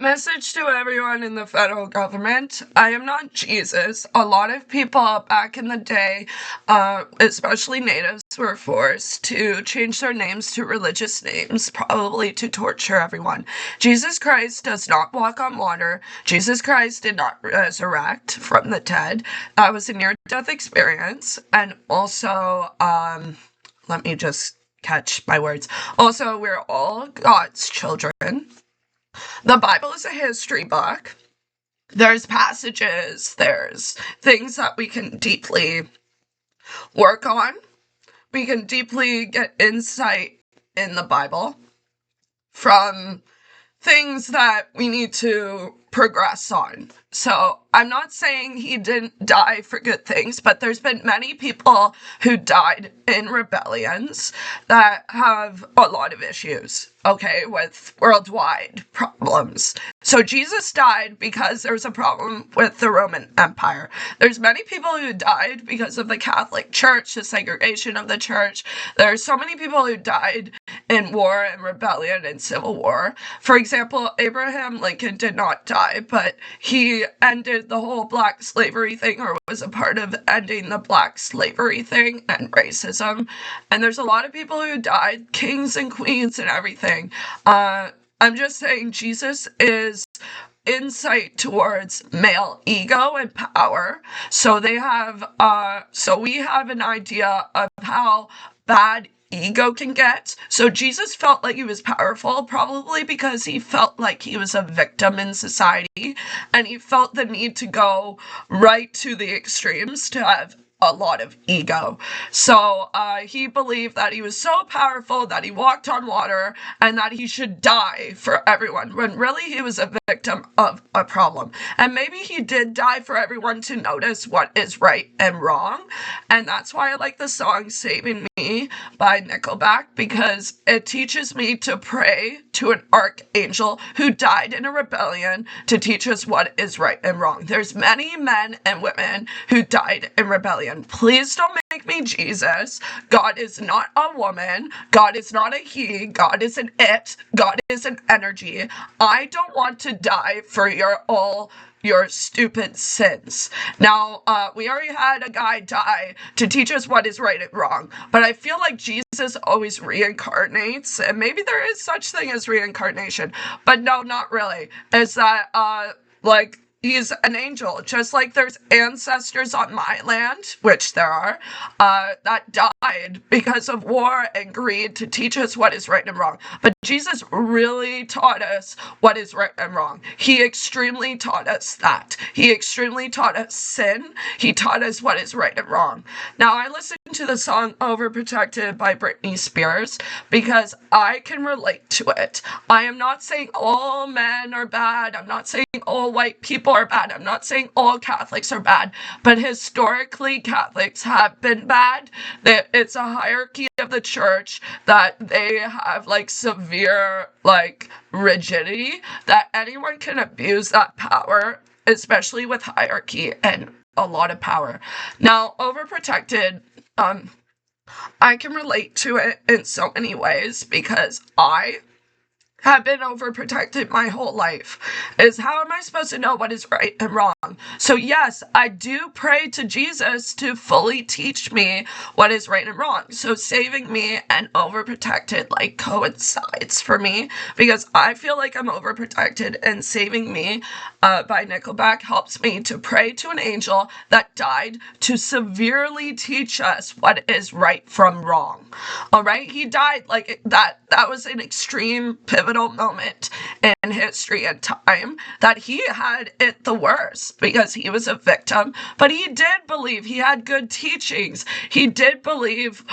Message to everyone in the federal government. I am not Jesus. A lot of people back in the day, especially natives, were forced to change their names to religious names, probably to torture everyone. Jesus Christ does not walk on water. Jesus Christ did not resurrect from the dead. That was a near-death experience. And also, let me just catch my words. Also, we're all God's children. The Bible is a history book. There's passages, there's things that we can deeply work on. We can deeply get insight in the Bible from things that we need to progress on. So I'm not saying he didn't die for good things, but there's been many people who died in rebellions that have a lot of issues, okay, with worldwide problems. So Jesus died because there was a problem with the Roman Empire. There's many people who died because of the Catholic Church, the segregation of the church. There's so many people who died in war and rebellion and civil war. For example, Abraham Lincoln did not die, but he ended the whole black slavery thing, or was a part of ending the black slavery thing and racism. And there's a lot of people who died, kings and queens and everything. I'm just saying Jesus is insight towards male ego and power. So we have an idea of how bad ego can get. So Jesus felt like he was powerful, probably because he felt like he was a victim in society, and he felt the need to go right to the extremes to have a lot of ego. So he believed that he was so powerful that he walked on water and that he should die for everyone, when really he was a victim of a problem. And maybe he did die for everyone to notice what is right and wrong. And that's why I like the song Saving Me by NICKLEBACK, because it teaches me to pray to an archangel who died in a rebellion to teach us what is right and wrong. There's many men and women who died in rebellion. Please don't make me Jesus. God is not a woman. God is not a he. God is an it. God is an energy. I don't want to die for your stupid sins. Now, we already had a guy die to teach us what is right and wrong, but I feel like Jesus always reincarnates, and maybe there is such thing as reincarnation, but no, not really. Is that, he's an angel, just like there's ancestors on my land, which there are, that died because of war and greed to teach us what is right and wrong. But Jesus really taught us what is right and wrong. He extremely taught us that. He extremely taught us sin. He taught us what is right and wrong. Now, I listened to the song Overprotected by Britney Spears because I can relate to it. I am not saying all men are bad. I'm not saying all white people are bad. I'm not saying all Catholics are bad, but historically Catholics have been bad. It's a hierarchy of the church that they have severe rigidity, that anyone can abuse that power, especially with hierarchy and a lot of power. Now, overprotected, I can relate to it in so many ways because I have been overprotected my whole life. Is how am I supposed to know what is right and wrong? So yes, I do pray to Jesus to fully teach me what is right and wrong. So saving me and overprotected coincides for me, because I feel like I'm overprotected, and saving me by NICKLEBACK helps me to pray to an angel that died to severely teach us what is right from wrong. All right, he died that. That was an extreme pivotal moment in history and time, that he had it the worst because he was a victim, but he did believe he had good teachings. He did believe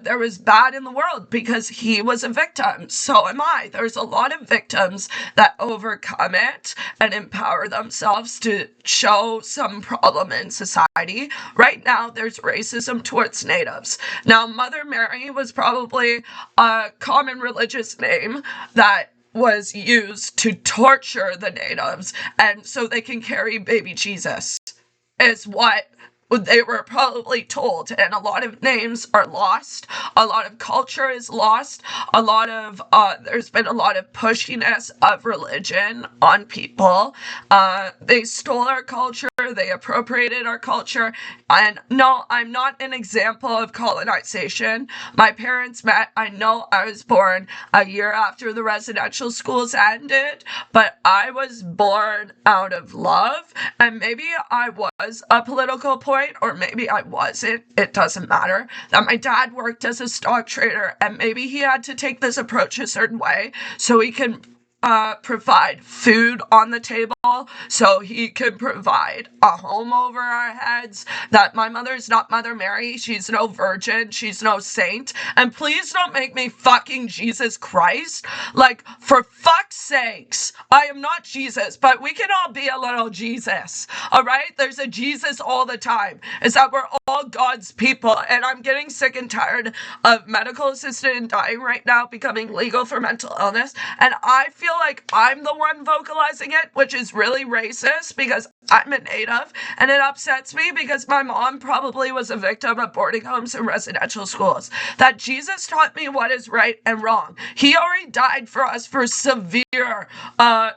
there was bad in the world because he was a victim. So am I. There's a lot of victims that overcome it and empower themselves to show some problem in society. Right now, there's racism towards natives. Now, Mother Mary was probably a common religious name that was used to torture the natives, and so they can carry baby Jesus, is what they were probably told, and a lot of names are lost, a lot of culture is lost, a lot of there's been a lot of pushiness of religion on people. They stole our culture, they appropriated our culture, and no, I'm not an example of colonization. My parents met, I know I was born a year after the residential schools ended, but I was born out of love, and maybe I was a political point, or maybe I wasn't, it doesn't matter, that my dad worked as a stock trader, and maybe he had to take this approach a certain way so he can provide food on the table, so he could provide a home over our heads, that my mother's not Mother Mary, she's no virgin, she's no saint, and please don't make me fucking Jesus Christ. Like, for fuck's sakes, I am not Jesus, but we can all be a little Jesus, alright? There's a Jesus all the time. Is that we're all God's people, and I'm getting sick and tired of medical assisted dying right now becoming legal for mental illness, and I feel like I'm the one vocalizing it, which is really racist because I'm a native, and it upsets me because my mom probably was a victim of boarding homes and residential schools. That Jesus taught me what is right and wrong. He already died for us for severe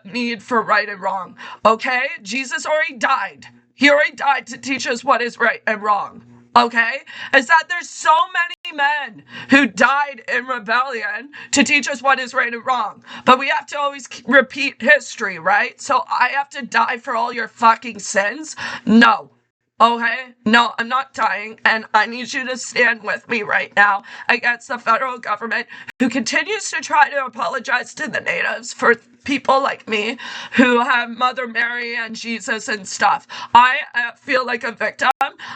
need for right and wrong. Okay? Jesus already died. He already died to teach us what is right and wrong. Okay? Is that there's so many men who died in rebellion to teach us what is right and wrong. But we have to always repeat history, right? So I have to die for all your fucking sins? No. Okay? No, I'm not dying, and I need you to stand with me right now against the federal government who continues to try to apologize to the natives for people like me who have Mother Mary and Jesus and stuff. I feel like a victim.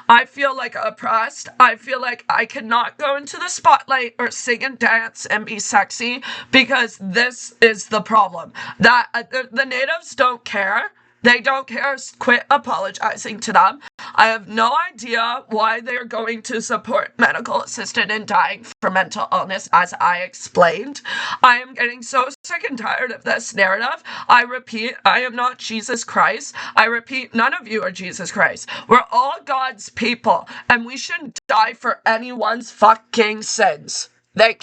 I feel like oppressed. I feel like I cannot go into the spotlight or sing and dance and be sexy because this is the problem. That the natives don't care. They don't care. Quit apologizing to them. I have no idea why they're going to support medical assisted in dying for mental illness, as I explained. I am getting so sick and tired of this narrative. I repeat, I am not Jesus Christ. I repeat, none of you are Jesus Christ. We're all God's people, and we shouldn't die for anyone's fucking sins. They